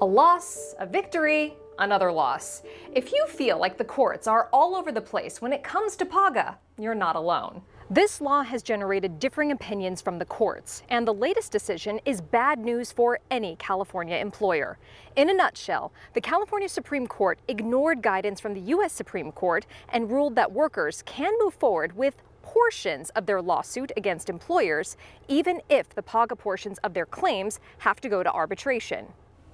A loss, a victory, another loss. If you feel like the courts are all over the place when it comes to PAGA, you're not alone. This law has generated differing opinions from the courts, and the latest decision is bad news for any California employer. In a nutshell, the California Supreme Court ignored guidance from the U.S. Supreme Court and ruled that workers can move forward with portions of their lawsuit against employers, even if the PAGA portions of their claims have to go to arbitration.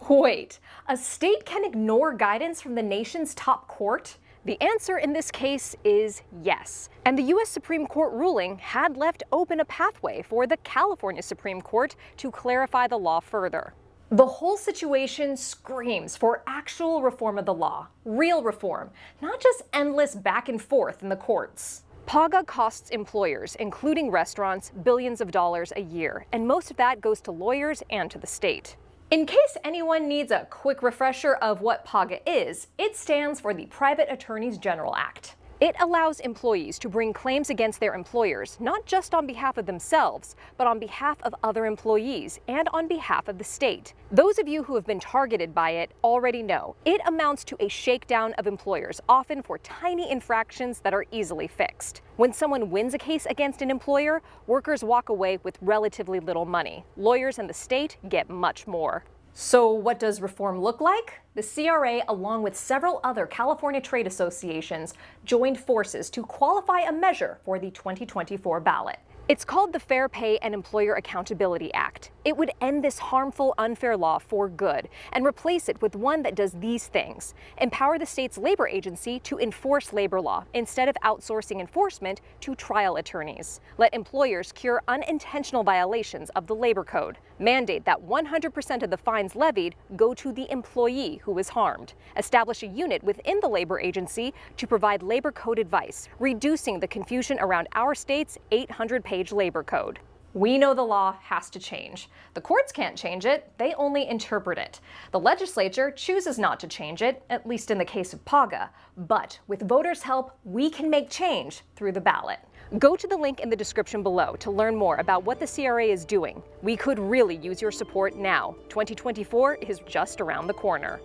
Wait, a state can ignore guidance from the nation's top court? The answer in this case is yes. And the U.S. Supreme Court ruling had left open a pathway for the California Supreme Court to clarify the law further. The whole situation screams for actual reform of the law, real reform, not just endless back and forth in the courts. PAGA costs employers, including restaurants, billions of dollars a year, and most of that goes to lawyers and to the state. In case anyone needs a quick refresher of what PAGA is, it stands for the Private Attorneys General Act. It allows employees to bring claims against their employers, not just on behalf of themselves, but on behalf of other employees and on behalf of the state. Those of you who have been targeted by it already know it amounts to a shakedown of employers, often for tiny infractions that are easily fixed. When someone wins a case against an employer, workers walk away with relatively little money. Lawyers and the state get much more. So what does reform look like? The CRA, along with several other California trade associations, joined forces to qualify a measure for the 2024 ballot. It's called the Fair Pay and Employer Accountability Act. It would end this harmful, unfair law for good and replace it with one that does these things: empower the state's labor agency to enforce labor law instead of outsourcing enforcement to trial attorneys. Let employers cure unintentional violations of the labor code. Mandate that 100% of the fines levied go to the employee who was harmed. Establish a unit within the labor agency to provide labor code advice, reducing the confusion around our state's 800-page labor code. We know the law has to change. The courts can't change it, they only interpret it. The legislature chooses not to change it, at least in the case of PAGA. But with voters' help, we can make change through the ballot. Go to the link in the description below to learn more about what the CRA is doing. We could really use your support now. 2024 is just around the corner.